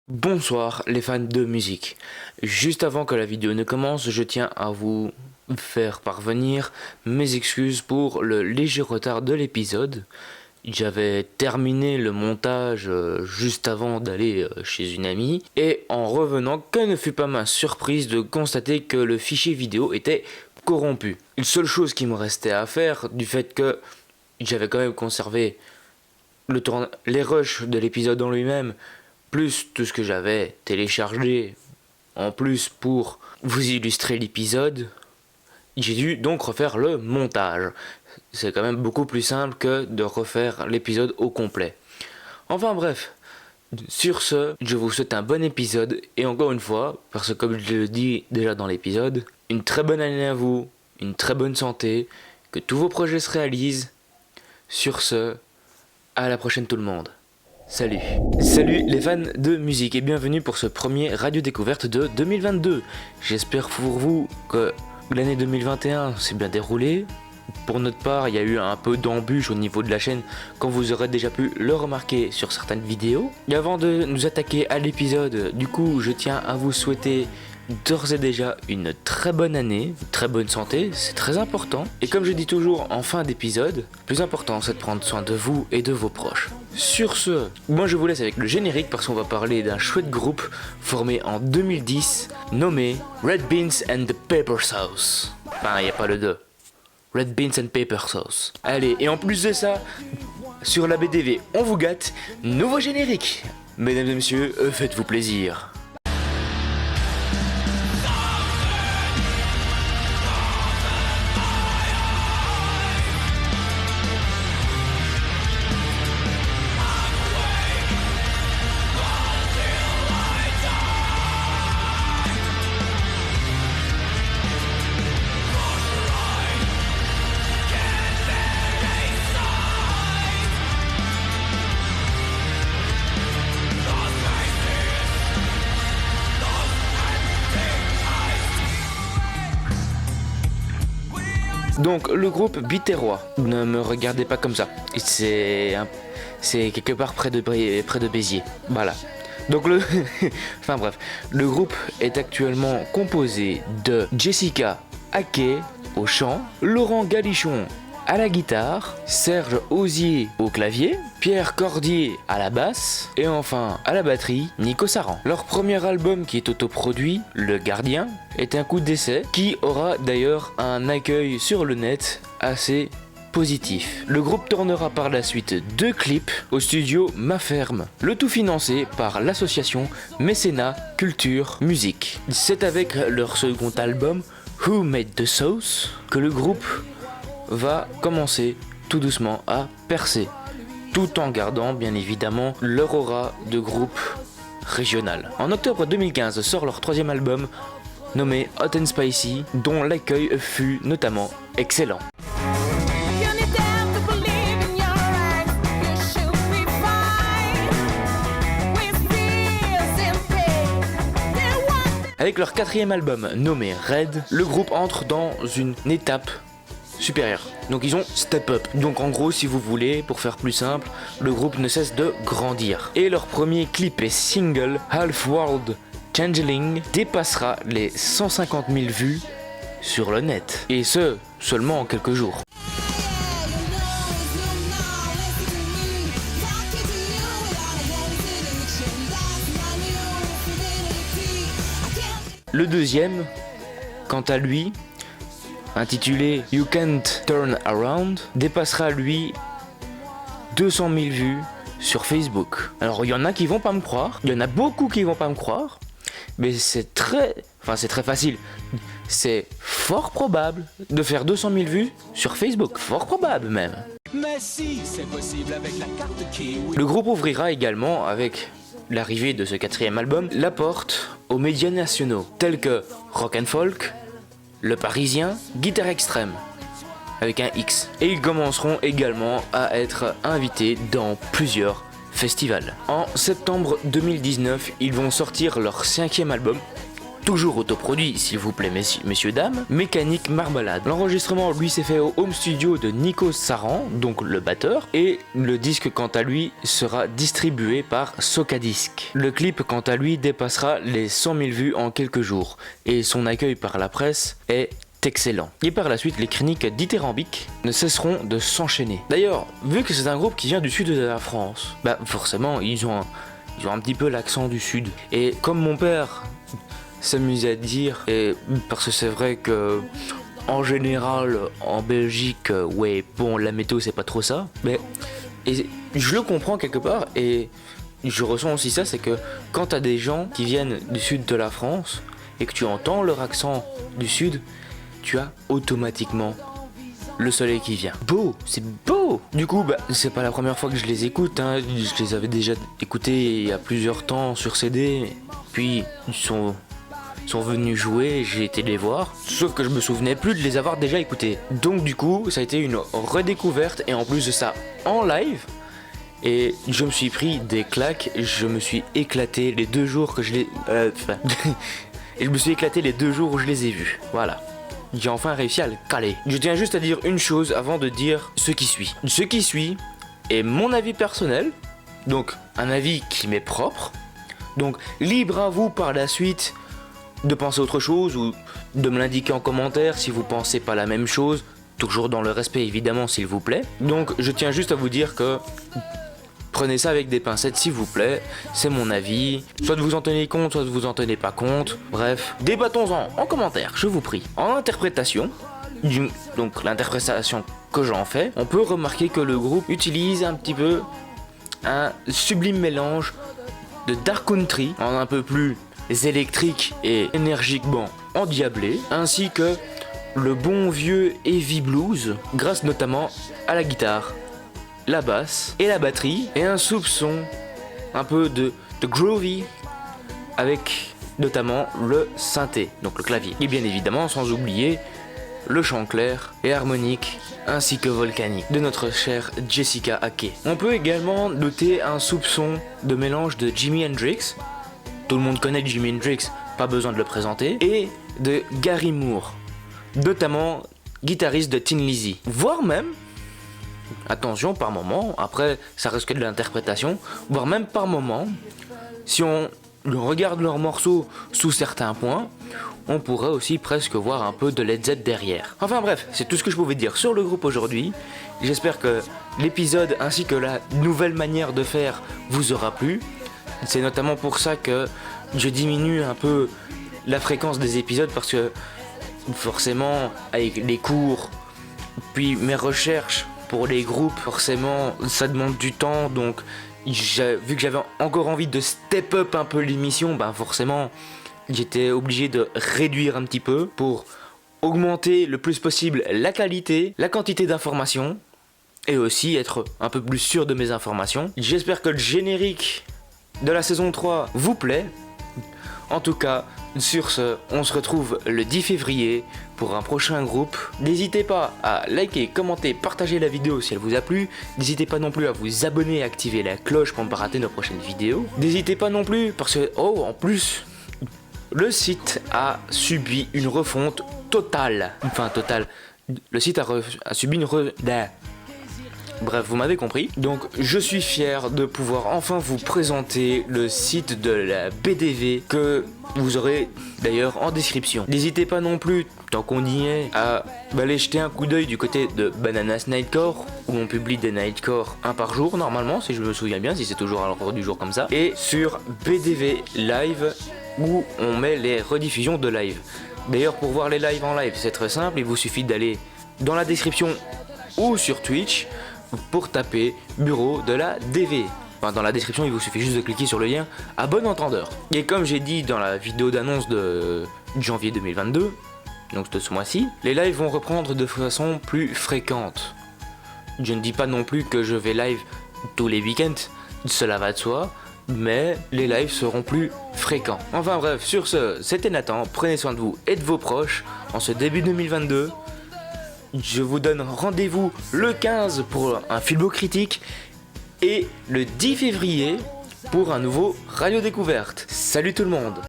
Bonsoir les fans de musique. Juste avant que la vidéo ne commence, je tiens à vous faire parvenir mes excuses pour le léger retard de l'épisode. J'avais terminé le montage juste avant d'aller chez une amie et en revenant, quelle ne fut pas ma surprise de constater que le fichier vidéo était corrompu. Une seule chose qui me restait à faire, du fait que j'avais quand même conservé les rushs de l'épisode en lui-même, plus tout ce que j'avais téléchargé en plus pour vous illustrer l'épisode, j'ai dû donc refaire le montage. C'est quand même beaucoup plus simple que de refaire l'épisode au complet. Enfin bref, sur ce, je vous souhaite un bon épisode et encore une fois, parce que comme je le dis déjà dans l'épisode, une très bonne année à vous, une très bonne santé, que tous vos projets se réalisent. Sur ce, à la prochaine tout le monde. Salut les fans de musique et bienvenue pour ce premier Radio Découverte de 2022. J'espère pour vous que l'année 2021 s'est bien déroulée. Pour notre part, il y a eu un peu d'embûches au niveau de la chaîne, comme vous aurez déjà pu le remarquer sur certaines vidéos. Et avant de nous attaquer à l'épisode, du coup, je tiens à vous souhaiter d'ores et déjà une très bonne année, une très bonne santé, c'est très important. Et comme je dis toujours en fin d'épisode, le plus important c'est de prendre soin de vous et de vos proches. Sur ce, moi je vous laisse avec le générique parce qu'on va parler d'un chouette groupe formé en 2010 nommé Red Beans and the Pepper Sauce. Enfin, il n'y a pas le 2. Red Beans and Pepper Sauce. Allez, et en plus de ça, sur la BDV, on vous gâte, nouveau générique. Mesdames et messieurs, faites-vous plaisir. Donc le groupe Biterrois, ne me regardez pas comme ça, c'est quelque part près de Béziers, voilà. Donc enfin bref, le groupe est actuellement composé de Jessica Haquet au chant, Laurent Galichon à la guitare, Serge Osier au clavier, Pierre Cordier à la basse et enfin à la batterie, Nico Saran. Leur premier album qui est autoproduit, Le Gardien, est un coup d'essai qui aura d'ailleurs un accueil sur le net assez positif. Le groupe tournera par la suite 2 clips au studio Ma Ferme, le tout financé par l'association Mécénat Culture Musique. C'est avec leur second album Who Made the Sauce que le groupe va commencer tout doucement à percer, tout en gardant bien évidemment leur aura de groupe régional. En octobre 2015 sort leur 3e album nommé Hot and Spicy, dont l'accueil fut notamment excellent. Avec leur 4e album nommé Red, le groupe entre dans une étape supérieur. Donc ils ont step up. Donc en gros, si vous voulez, pour faire plus simple, le groupe ne cesse de grandir. Et leur premier clip et single, Half World Changeling, dépassera les 150 000 vues sur le net. Et ce, seulement en quelques jours. Le deuxième, quant à lui, intitulé You Can't Turn Around, dépassera lui 200 000 vues sur Facebook. Alors il y en a qui vont pas me croire, il y en a beaucoup qui vont pas me croire, mais c'est très facile. C'est fort probable de faire 200 000 vues sur Facebook, fort probable même. Mais si, c'est possible avec la carte Kiwi. Le groupe ouvrira également avec l'arrivée de ce 4e album la porte aux médias nationaux tels que Rock and Folk, Le Parisien, Guitare Extrême, avec un X. Et ils commenceront également à être invités dans plusieurs festivals. En septembre 2019, ils vont sortir leur 5e album, toujours autoproduit s'il vous plaît messieurs dames, Mécanique Marmalade. L'enregistrement lui s'est fait au home studio de Nico Saran, donc le batteur, et le disque quant à lui sera distribué par Socadisc. Le clip quant à lui dépassera les 100 000 vues en quelques jours, et son accueil par la presse est excellent. Et par la suite, les chroniques dithyrambiques ne cesseront de s'enchaîner. D'ailleurs, vu que c'est un groupe qui vient du sud de la France, bah forcément ils ont un petit peu l'accent du sud. Et comme mon père s'amusait à dire, et parce que c'est vrai que en général en Belgique, ouais bon la météo c'est pas trop ça, mais et je le comprends quelque part et je ressens aussi ça, c'est que quand t'as des gens qui viennent du sud de la France et que tu entends leur accent du sud, tu as automatiquement le soleil qui vient. Beau, c'est beau. Du coup, bah, c'est pas la première fois que je les écoute, hein. Je les avais déjà écoutés il y a plusieurs temps sur CD, puis ils sont venus jouer, j'ai été les voir, sauf que je me souvenais plus de les avoir déjà écoutés. Donc du coup, ça a été une redécouverte, et en plus de ça, en live, et je me suis pris des claques, je me suis éclaté les 2 jours que je les... et je me suis éclaté les 2 jours où je les ai vus, voilà. J'ai enfin réussi à le caler. Je tiens juste à dire une chose avant de dire ce qui suit. Ce qui suit est mon avis personnel, donc un avis qui m'est propre, donc libre à vous par la suite de penser autre chose ou de me l'indiquer en commentaire si vous pensez pas la même chose, toujours dans le respect évidemment s'il vous plaît. Donc je tiens juste à vous dire que prenez ça avec des pincettes s'il vous plaît, c'est mon avis, soit vous en tenez compte, soit vous en tenez pas compte, bref, débattons-en en commentaire, je vous prie. En interprétation, donc l'interprétation que j'en fais, on peut remarquer que le groupe utilise un petit peu un sublime mélange de dark country, en un peu plus électrique et énergiquement endiablé, ainsi que le bon vieux heavy blues, grâce notamment à la guitare, la basse et la batterie, et un soupçon un peu de groovy avec notamment le synthé, donc le clavier, et bien évidemment sans oublier le chant clair et harmonique ainsi que volcanique de notre chère Jessica Ake. On peut également noter un soupçon de mélange de Jimi Hendrix, tout le monde connaît Jimi Hendrix, pas besoin de le présenter, et de Gary Moore, notamment guitariste de Tin Lizzy, voire même, attention par moment, après ça reste que de l'interprétation, voire même par moment, si on regarde leurs morceaux sous certains points, on pourrait aussi presque voir un peu de Led Zepp derrière. Enfin bref, c'est tout ce que je pouvais dire sur le groupe aujourd'hui. J'espère que l'épisode ainsi que la nouvelle manière de faire vous aura plu. C'est notamment pour ça que je diminue un peu la fréquence des épisodes, parce que forcément avec les cours puis mes recherches pour les groupes, forcément ça demande du temps, donc vu que j'avais encore envie de step up un peu l'émission, ben forcément j'étais obligé de réduire un petit peu pour augmenter le plus possible la qualité, la quantité d'informations, et aussi être un peu plus sûr de mes informations. J'espère que le générique de la saison 3 vous plaît. En tout cas, sur ce, on se retrouve le 10 février pour un prochain groupe. N'hésitez pas à liker, commenter, partager la vidéo si elle vous a plu. N'hésitez pas non plus à vous abonner et activer la cloche pour ne pas rater nos prochaines vidéos. N'hésitez pas non plus parce que, en plus, le site a subi une refonte totale. Enfin, totale. Le site a subi une Bref, vous m'avez compris. Donc, je suis fier de pouvoir enfin vous présenter le site de la BDV que vous aurez d'ailleurs en description. N'hésitez pas non plus, tant qu'on y est, à aller jeter un coup d'œil du côté de Bananas Nightcore, où on publie des Nightcore un par jour normalement, si je me souviens bien, si c'est toujours à l'ordre du jour comme ça. Et sur BDV Live, où on met les rediffusions de live. D'ailleurs, pour voir les lives en live, c'est très simple, il vous suffit d'aller dans la description ou sur Twitch pour taper bureau de la DV. Enfin, dans la description, il vous suffit juste de cliquer sur le lien à bon entendeur. Et comme j'ai dit dans la vidéo d'annonce de janvier 2022, donc de ce mois-ci, les lives vont reprendre de façon plus fréquente. Je ne dis pas non plus que je vais live tous les week-ends, cela va de soi, mais les lives seront plus fréquents. Enfin bref, sur ce, c'était Nathan, prenez soin de vous et de vos proches en ce début 2022. Je vous donne rendez-vous le 15 pour un Filbo critique et le 10 février pour un nouveau Radio Découverte. Salut tout le monde!